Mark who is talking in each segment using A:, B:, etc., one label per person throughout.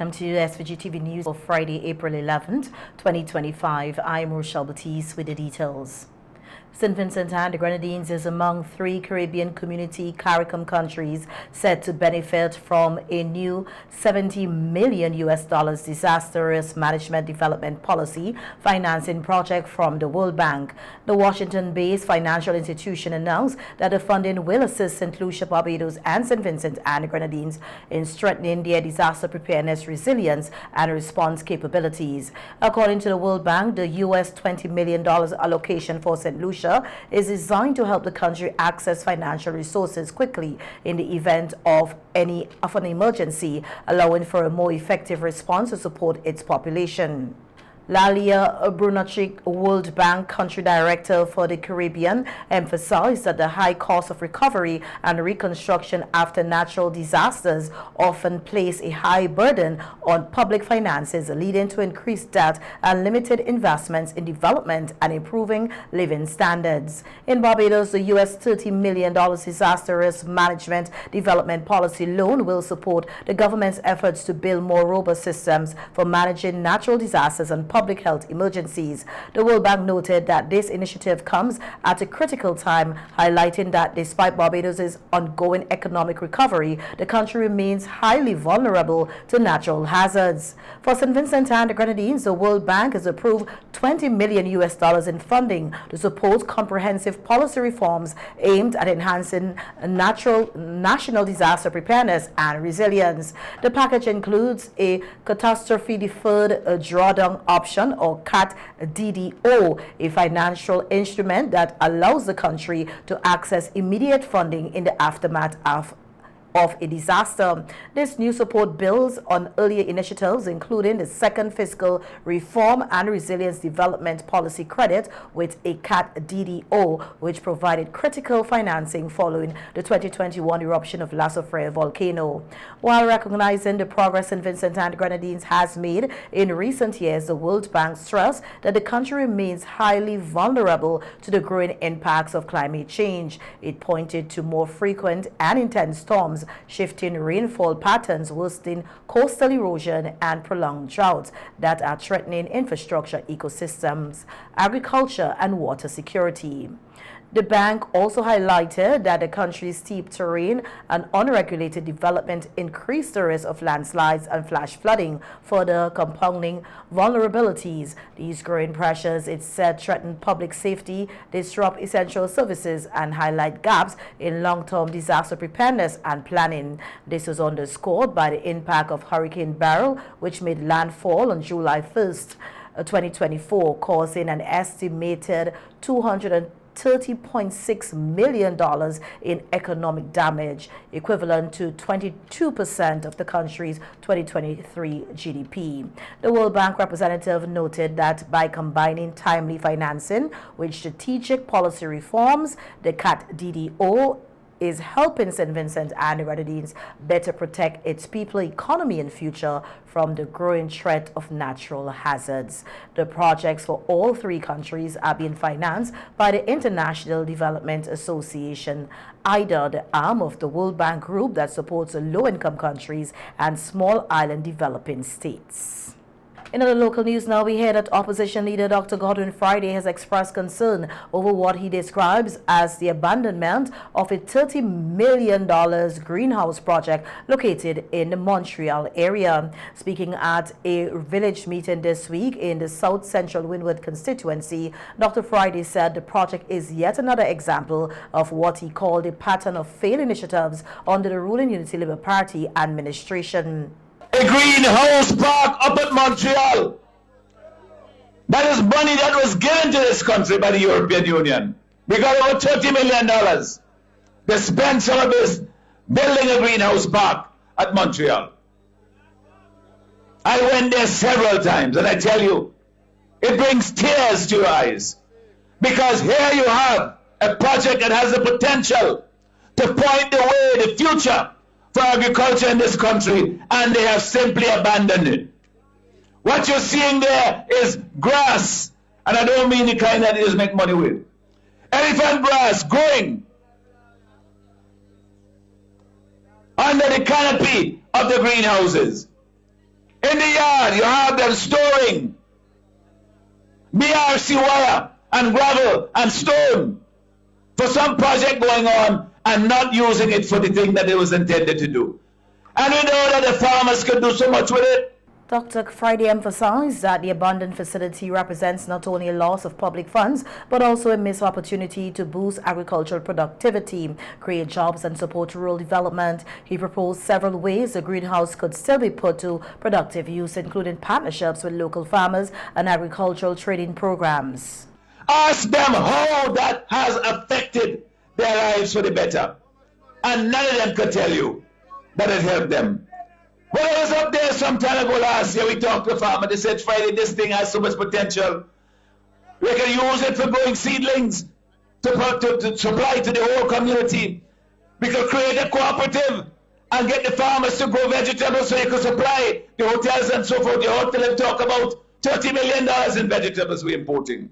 A: Welcome to SVG-TV News for Friday, April 11th, 2025. I'm Rochelle Batiste with the details. St. Vincent and the Grenadines is among 3 Caribbean community CARICOM countries set to benefit from a new $70 million disaster risk management development policy financing project from the World Bank. The Washington-based financial institution announced that the funding will assist St. Lucia, Barbados, and St. Vincent and the Grenadines in strengthening their disaster preparedness, resilience, and response capabilities. According to the World Bank, the U.S. $20 million allocation for St. Lucia is designed to help the country access financial resources quickly in the event of an emergency, allowing for a more effective response to support its population. Lalia Brunachik, World Bank Country Director for the Caribbean, emphasized that the high cost of recovery and reconstruction after natural disasters often place a high burden on public finances, leading to increased debt and limited investments in development and improving living standards. In Barbados, the U.S. $30 million disaster risk management development policy loan will support the government's efforts to build more robust systems for managing natural disasters and public health emergencies. The World Bank noted that this initiative comes at a critical time, highlighting that despite Barbados' ongoing economic recovery, the country remains highly vulnerable to natural hazards. For St. Vincent and the Grenadines, the World Bank has approved $20 million in funding to support comprehensive policy reforms aimed at enhancing national disaster preparedness and resilience. The package includes a catastrophe deferred drawdown option, or CAT-DDO, a financial instrument that allows the country to access immediate funding in the aftermath of a disaster. This new support builds on earlier initiatives, including the second fiscal reform and resilience development policy credit with a CAT-DDO, which provided critical financing following the 2021 eruption of La Soufrière volcano. While recognizing the progress St. Vincent and Grenadines has made in recent years, the World Bank stressed that the country remains highly vulnerable to the growing impacts of climate change. It pointed to more frequent and intense storms, shifting rainfall patterns, worsening coastal erosion, and prolonged droughts that are threatening infrastructure, ecosystems, agriculture, and water security. The bank also highlighted that the country's steep terrain and unregulated development increase the risk of landslides and flash flooding, further compounding vulnerabilities. These growing pressures, it said, threaten public safety, disrupt essential services, and highlight gaps in long-term disaster preparedness and planning. This was underscored by the impact of Hurricane Beryl, which made landfall on July 1st, 2024, causing an estimated $230.6 million in economic damage, equivalent to 22% of the country's 2023 GDP. The World Bank representative noted that by combining timely financing with strategic policy reforms, the CAT-DDO is helping St. Vincent and the Grenadines better protect its people, economy, and future from the growing threat of natural hazards. The projects for all 3 countries are being financed by the International Development Association, IDA, the arm of the World Bank group that supports low-income countries and small island developing states. In other local news now, we hear that opposition leader Dr. Godwin Friday has expressed concern over what he describes as the abandonment of a $30 million greenhouse project located in the Montreal area. Speaking at a village meeting this week in the South Central Windward constituency, Dr. Friday said the project is yet another example of what he called a pattern of failed initiatives under the ruling Unity Labour Party administration.
B: A greenhouse park up at Montreal. That is money that was given to this country by the European Union. We got over $30 million. They spent some of this building a greenhouse park at Montreal. I went there several times, and I tell you, it brings tears to your eyes. Because here you have a project that has the potential to point the way, the future for agriculture in this country, and they have simply abandoned it. What you're seeing there is grass, and I don't mean the kind that you just make money with. Elephant grass growing under the canopy of the greenhouses. In the yard, you have them storing BRC wire and gravel and stone for some project going on and not using it for the thing that it was intended to do. And we know that the farmers could do so much with it.
A: Dr. Friday emphasized that the abandoned facility represents not only a loss of public funds, but also a missed opportunity to boost agricultural productivity, create jobs and support rural development. He proposed several ways the greenhouse could still be put to productive use, including partnerships with local farmers and agricultural training programs.
B: Ask them how that has affected their lives for the better. And none of them could tell you that it helped them. When I was up there some time ago last year, we talked to a farmer. They said, Friday, this thing has so much potential. We can use it for growing seedlings to supply to the whole community. We could create a cooperative and get the farmers to grow vegetables so you could supply the hotels and so forth. The hotel talk about $30 million in vegetables we're importing.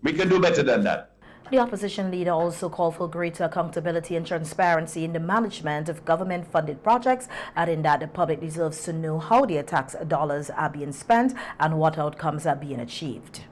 B: We can do better than that.
A: The opposition leader also called for greater accountability and transparency in the management of government-funded projects, adding that the public deserves to know how their tax dollars are being spent and what outcomes are being achieved.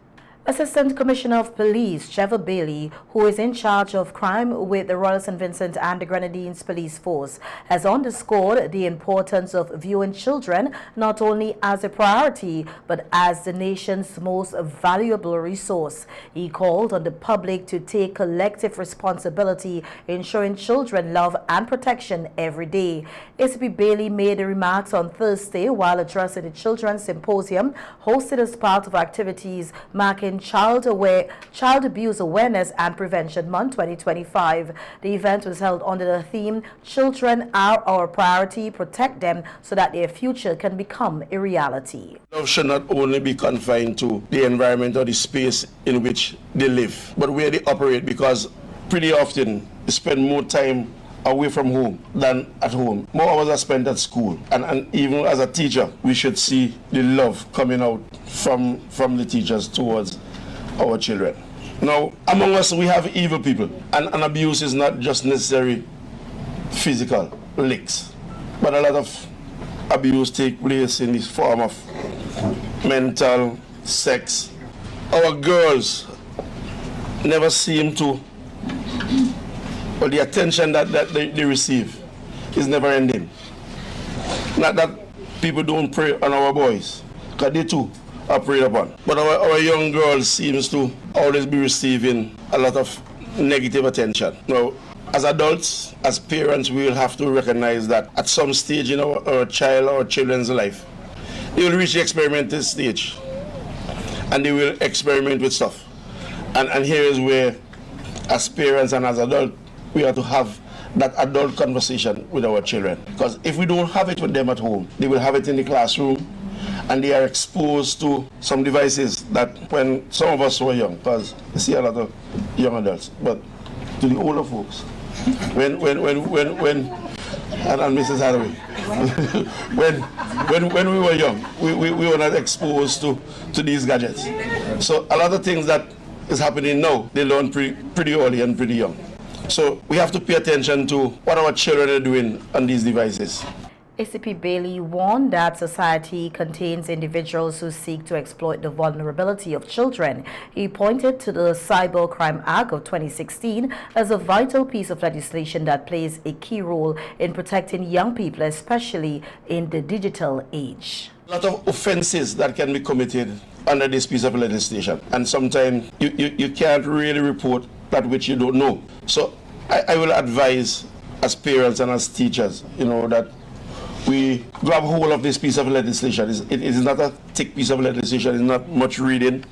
A: Assistant Commissioner of Police Trevor Bailey, who is in charge of crime with the Royal St. Vincent and the Grenadines Police Force, has underscored the importance of viewing children not only as a priority but as the nation's most valuable resource. He called on the public to take collective responsibility, ensuring children love and protection every day. ACP Bailey made the remarks on Thursday while addressing the Children's Symposium hosted as part of activities marking Child Abuse Awareness and Prevention Month 2025. The event was held under the theme, Children Are Our Priority, Protect Them so that their future can become a reality.
C: Love should not only be confined to the environment or the space in which they live, but where they operate, because pretty often they spend more time away from home than at home. More hours are spent at school. And even as a teacher, we should see the love coming out from the teachers towards our children. Now, among us, we have evil people. And abuse is not just necessarily physical licks, but a lot of abuse takes place in this form of mental, sex. Our girls never seem to, but the attention that they receive is never ending. Not that people don't pray on our boys, because they too are preyed upon. But our young girls seems to always be receiving a lot of negative attention. Now, as adults, as parents, we will have to recognize that at some stage in our child or children's life, they will reach the experimental stage and they will experiment with stuff. And here is where, as parents and as adults, we have to have that adult conversation with our children. Because if we don't have it with them at home, they will have it in the classroom, and they are exposed to some devices that when some of us were young, because you see a lot of young adults, but to the older folks, when and Mrs. Hathaway, when we were young, we were not exposed to these gadgets. So a lot of things that is happening now, they learn pretty early and pretty young. So we have to pay attention to what our children are doing on these devices.
A: ACP Bailey warned that society contains individuals who seek to exploit the vulnerability of children. He pointed to the Cybercrime Act of 2016 as a vital piece of legislation that plays a key role in protecting young people, especially in the digital age.
C: A lot of offenses that can be committed under this piece of legislation, and sometimes you can't really report that which you don't know. So I will advise as parents and as teachers, that we grab hold of this piece of legislation. It is not a thick piece of legislation, it's not much reading,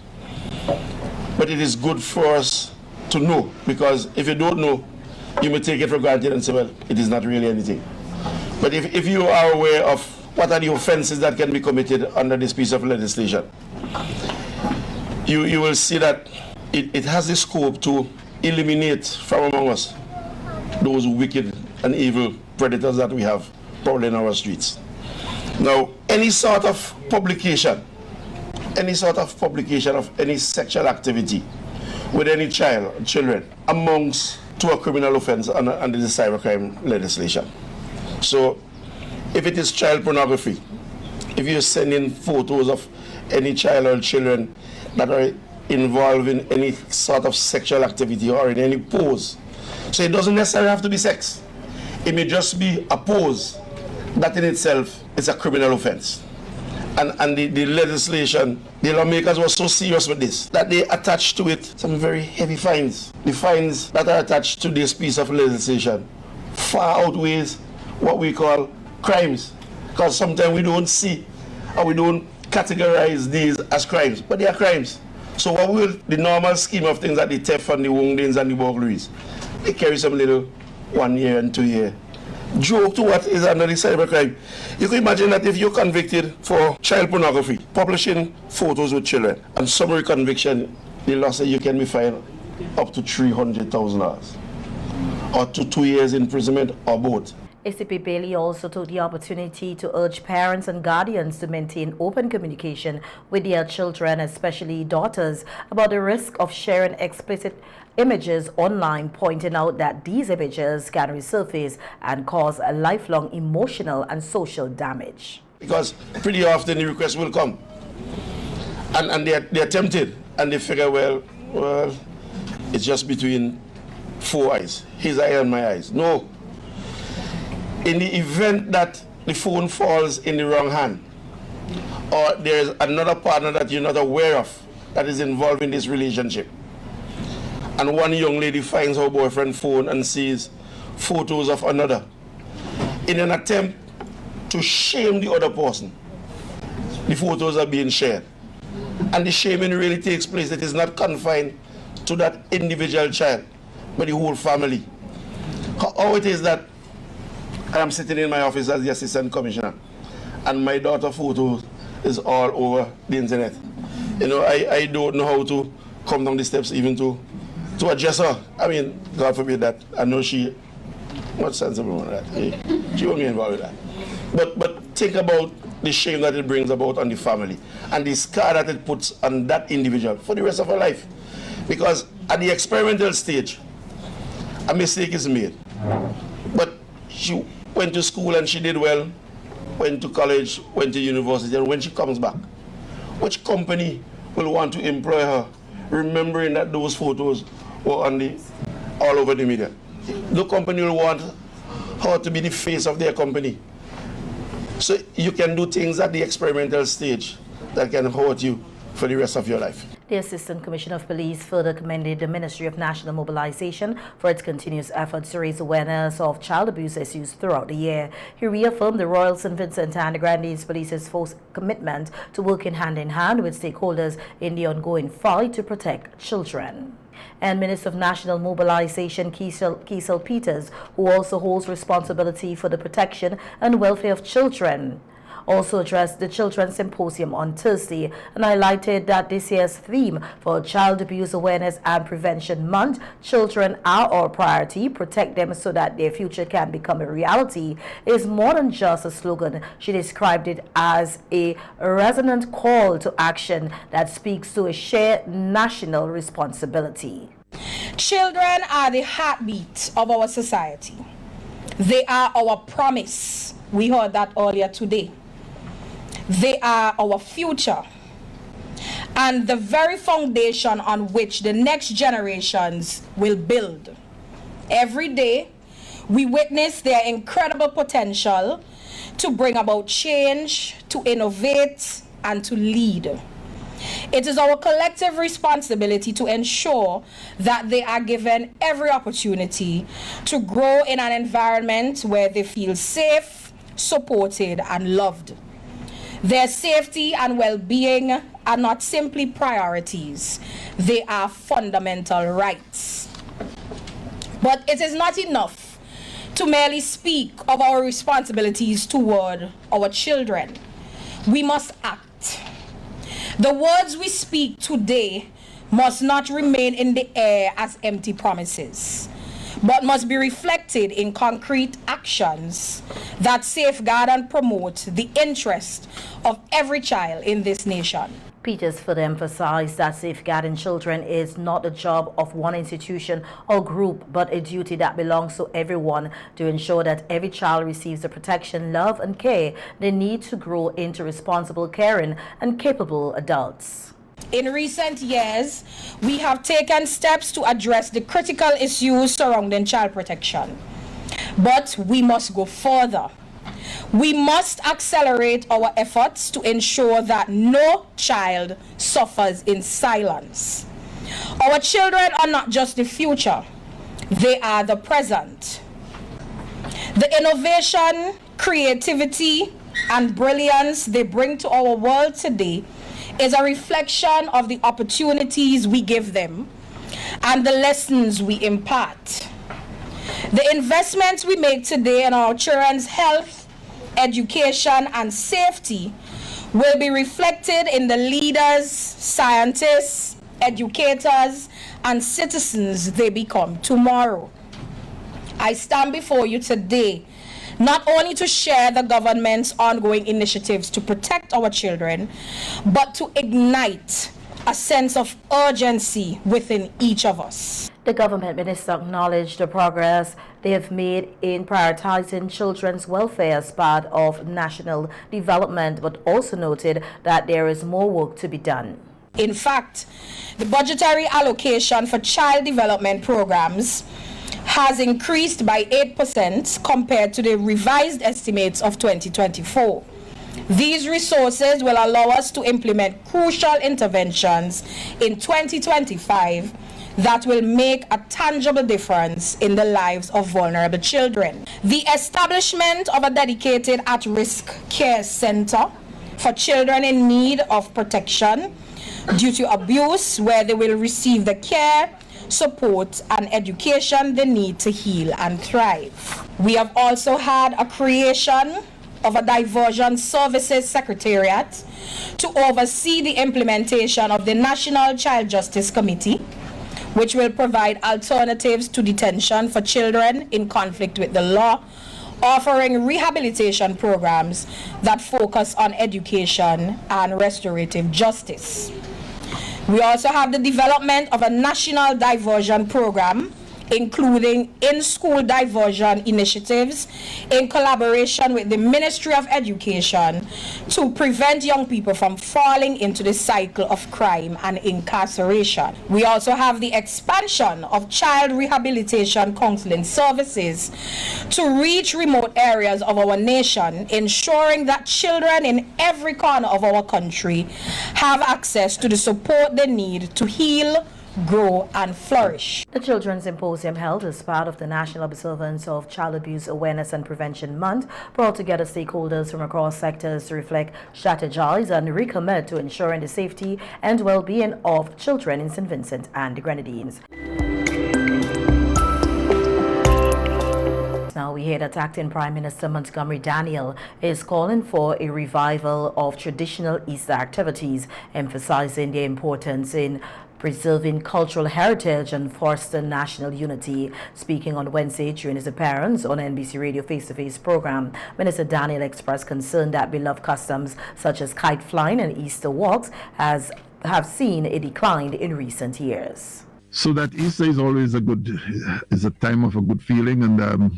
C: but it is good for us to know, because if you don't know, you may take it for granted and say, well, it is not really anything. But if you are aware of what are the offenses that can be committed under this piece of legislation, you will see that it has the scope to eliminate from among us those wicked and evil predators that we have probably in our streets. Now, any sort of publication of any sexual activity with any children amounts to a criminal offense under the cybercrime legislation. So, if it is child pornography, if you send in photos of any child or children that are involved in any sort of sexual activity or in any pose. So it doesn't necessarily have to be sex. It may just be a pose. That in itself is a criminal offense. And the legislation, the lawmakers were so serious with this that they attached to it some very heavy fines. The fines that are attached to this piece of legislation far outweighs what we call crimes. Because sometimes we don't see or we don't categorize these as crimes, but they are crimes. So what will the normal scheme of things, that the theft and the woundings and the burglaries, they carry some little 1 year and 2 year joke to what is another cyber crime. You can imagine that if you're convicted for child pornography, publishing photos with children, and summary conviction, the law says you can be fined up to $300,000 or to 2 years imprisonment or both.
A: ACP Bailey also took the opportunity to urge parents and guardians to maintain open communication with their children, especially daughters, about the risk of sharing explicit images online, pointing out that these images can resurface and cause a lifelong emotional and social damage.
C: Because pretty often the requests will come and they're tempted and they figure, well, it's just between 4 eyes, his eye and my eyes. No. In the event that the phone falls in the wrong hand, or there's another partner that you're not aware of that is involved in this relationship, and one young lady finds her boyfriend's phone and sees photos of another, in an attempt to shame the other person, the photos are being shared. And the shaming really takes place. It is not confined to that individual child, but the whole family. How it is that I am sitting in my office as the assistant commissioner, and my daughter's photo is all over the internet. You know, I don't know how to come down the steps even to address her. I mean, God forbid that. I know she not sensible on that. She won't be involved with that. But think about the shame that it brings about on the family and the scar that it puts on that individual for the rest of her life. Because at the experimental stage, a mistake is made. But she went to school and she did well, went to college, went to university, and when she comes back, which company will want to employ her, remembering that those photos were on all over the media? The company will want her to be the face of their company. So you can do things at the experimental stage that can hurt you for the rest of your life.
A: The Assistant Commissioner of Police further commended the Ministry of National Mobilization for its continuous efforts to raise awareness of child abuse issues throughout the year. He reaffirmed the Royal St. Vincent and the Grenadines Police's force commitment to working hand in hand with stakeholders in the ongoing fight to protect children. And Minister of National Mobilization Kiesel Peters, who also holds responsibility for the protection and welfare of children, also addressed the Children's Symposium on Thursday and highlighted that this year's theme for Child Abuse Awareness and Prevention Month, Children Are Our Priority, Protect Them So That Their Future Can Become a Reality, is more than just a slogan. She described it as a resonant call to action that speaks to a shared national responsibility.
D: Children are the heartbeat of our society. They are our promise. We heard that earlier today. They are our future and the very foundation on which the next generations will build. Every day, we witness their incredible potential to bring about change, to innovate, and to lead. It is our collective responsibility to ensure that they are given every opportunity to grow in an environment where they feel safe, supported, and loved. Their safety and well-being are not simply priorities, they are fundamental rights. But it is not enough to merely speak of our responsibilities toward our children. We must act. The words we speak today must not remain in the air as empty promises, but must be reflected in concrete actions that safeguard and promote the interest of every child in this nation.
A: Peters further emphasized that safeguarding children is not the job of one institution or group, but a duty that belongs to everyone to ensure that every child receives the protection, love, and care they need to grow into responsible, caring, and capable adults.
D: In recent years, we have taken steps to address the critical issues surrounding child protection. But we must go further. We must accelerate our efforts to ensure that no child suffers in silence. Our children are not just the future, they are the present. The innovation, creativity, and brilliance they bring to our world today is a reflection of the opportunities we give them and the lessons we impart. The investments we make today in our children's health, education, and safety will be reflected in the leaders, scientists, educators, and citizens they become tomorrow. I stand before you today not only to share the government's ongoing initiatives to protect our children, but to ignite a sense of urgency within each of us.
A: The government minister acknowledged the progress they have made in prioritizing children's welfare as part of national development, but also noted that there is more work to be done.
D: In fact, the budgetary allocation for child development programs has increased by 8% compared to the revised estimates of 2024. These resources will allow us to implement crucial interventions in 2025 that will make a tangible difference in the lives of vulnerable children. The establishment of a dedicated at-risk care center for children in need of protection due to abuse, where they will receive the care, support, and education they need to heal and thrive. We have also had a creation of a diversion services secretariat to oversee the implementation of the National Child Justice Committee, which will provide alternatives to detention for children in conflict with the law, offering rehabilitation programs that focus on education and restorative justice. We also have the development of a national diversion program, including in-school diversion initiatives in collaboration with the Ministry of Education to prevent young people from falling into the cycle of crime and incarceration. We also have the expansion of child rehabilitation counseling services to reach remote areas of our nation, ensuring that children in every corner of our country have access to the support they need to heal, grow, and flourish.
A: The Children's Symposium, held as part of the National Observance of Child Abuse Awareness and Prevention Month, brought together stakeholders from across sectors to reflect, strategize, and recommit to ensuring the safety and well-being of children in St. Vincent and the Grenadines. Now we hear that Acting Prime Minister Montgomery Daniel is calling for a revival of traditional Easter activities, emphasizing their importance in preserving cultural heritage and foster national unity. Speaking on Wednesday during his appearance on NBC Radio Face-to-Face program, Minister Daniel expressed concern that beloved customs such as kite flying and Easter walks have seen a decline in recent years.
E: So that Easter is always a time of a good feeling, and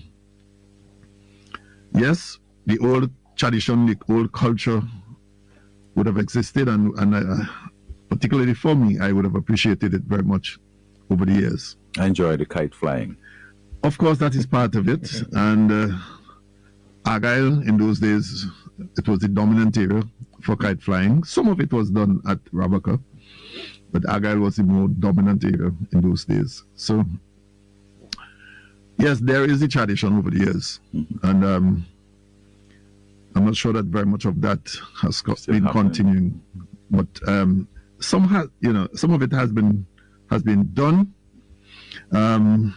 E: yes, the old tradition, the old culture would have existed, and particularly for me, I would have appreciated it very much over the years.
F: I enjoy the kite flying.
E: Of course, that is part of it. And Argyle, in those days, it was the dominant area for kite flying. Some of it was done at Rabaka, but Argyle was the more dominant area in those days. So, yes, there is a tradition over the years. And I'm not sure that very much of that has been continuing. But some of it has been done. I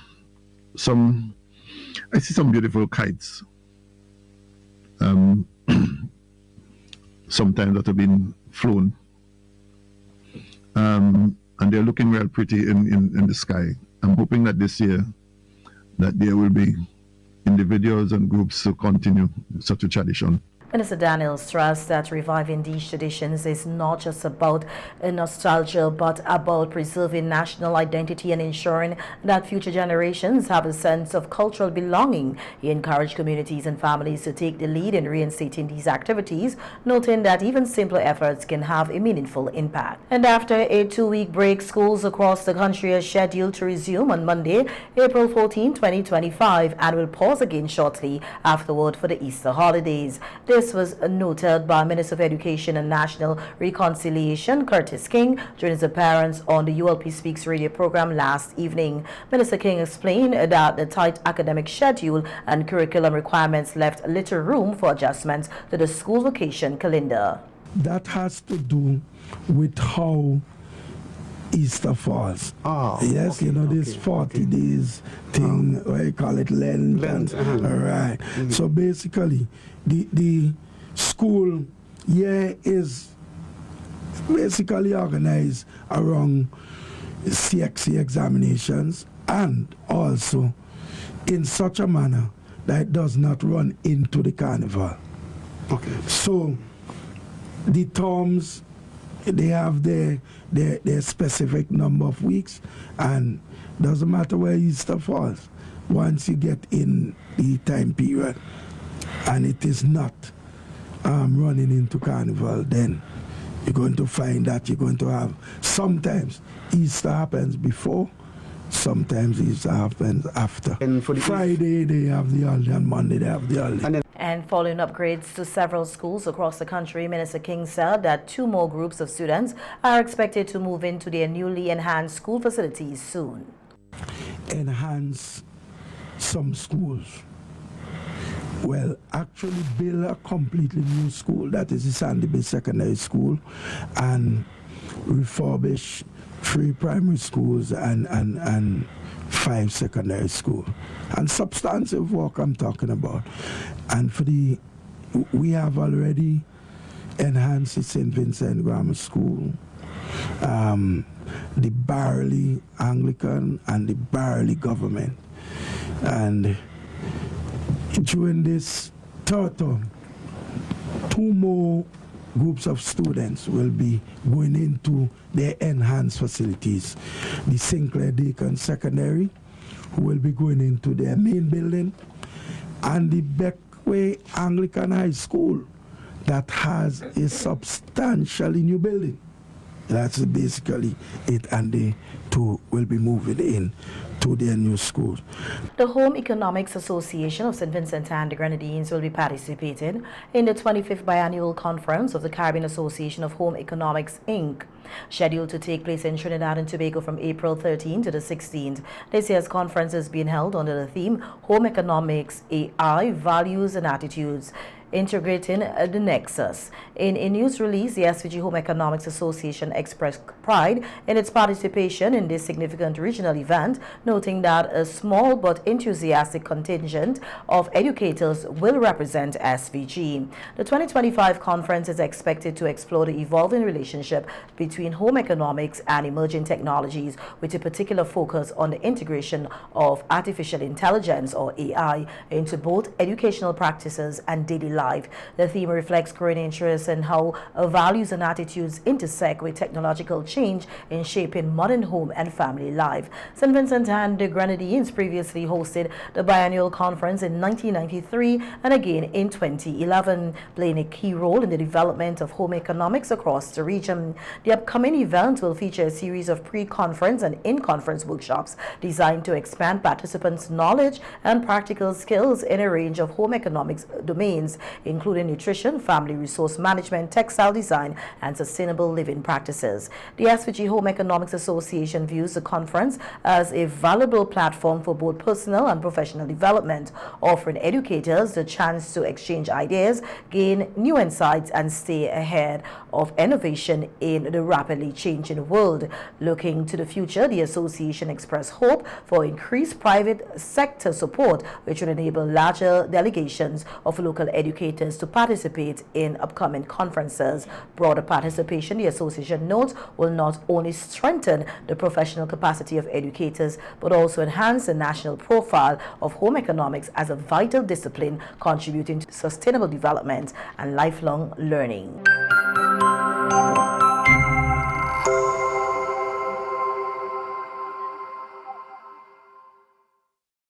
E: see some beautiful kites. Sometimes that have been flown, and they're looking real pretty in the sky. I'm hoping that this year that there will be individuals and groups to continue such a tradition.
A: Minister Daniel stressed that reviving these traditions is not just about nostalgia, but about preserving national identity and ensuring that future generations have a sense of cultural belonging. He encouraged communities and families to take the lead in reinstating these activities, noting that even simpler efforts can have a meaningful impact. And after a 2-week break, schools across the country are scheduled to resume on Monday, April 14, 2025, and will pause again shortly afterward for the Easter holidays. This was noted by Minister of Education and National Reconciliation, Curtis King, during his appearance on the ULP Speaks radio program last evening. Minister King explained that the tight academic schedule and curriculum requirements left little room for adjustments to the school vacation calendar.
F: That has to do with how Easter falls. Yes, okay, you know, this 40 days thing, what you call it, Lent. Right. So basically, the school year is basically organized around CXC examinations and also in such a manner that it does not run into the carnival. Okay. So the terms, they have their specific number of weeks, and doesn't matter where Easter falls. Once you get in the time period and it is not running into carnival, then you're going to find that you're going to have, sometimes Easter happens before, sometimes Easter happens after. And for the Friday they have the holiday, and Monday they have the holiday.
A: And following upgrades to several schools across the country, Minister King said that 2 more groups of students are expected to move into their newly enhanced school facilities soon.
F: Enhance some schools. Well, actually build a completely new school, that is the Sandy Bay Secondary School, and refurbish 3 primary schools and 5 secondary schools. And substantive work I'm talking about. And for we have already enhanced the St. Vincent Grammar School, the Barley Anglican and the Barley Government. And during this third term, 2 more groups of students will be going into their enhanced facilities. The Sinclair Deacon Secondary, who will be going into their main building, and the Beckway Anglican High School, that has a substantially new building. That's basically it, and they too will be moving in to their new schools.
A: The Home Economics Association of St. Vincent and the Grenadines will be participating in the 25th Biannual Conference of the Caribbean Association of Home Economics, Inc., scheduled to take place in Trinidad and Tobago from April 13 to the 16th. This year's conference is being held under the theme Home Economics, AI, Values and Attitudes, integrating the nexus. In a news release, the SVG Home Economics Association expressed pride in its participation in this significant regional event, noting that a small but enthusiastic contingent of educators will represent SVG. The 2025 conference is expected to explore the evolving relationship between home economics and emerging technologies, with a particular focus on the integration of artificial intelligence, or AI, into both educational practices and daily life. The theme reflects growing interest in how values and attitudes intersect with technological change in shaping modern home and family life. St. Vincent and the Grenadines previously hosted the biannual conference in 1993 and again in 2011, playing a key role in the development of home economics across the region. The upcoming event will feature a series of pre-conference and in-conference workshops designed to expand participants' knowledge and practical skills in a range of home economics domains, including nutrition, family resource management, textile design, and sustainable living practices. The SVG Home Economics Association views the conference as a valuable platform for both personal and professional development, offering educators the chance to exchange ideas, gain new insights, and stay ahead of innovation in the rapidly changing world. Looking to the future, the association expressed hope for increased private sector support, which would enable larger delegations of local educators educators to participate in upcoming conferences. Broader participation, the association notes, will not only strengthen the professional capacity of educators, but also enhance the national profile of home economics as a vital discipline contributing to sustainable development and lifelong learning.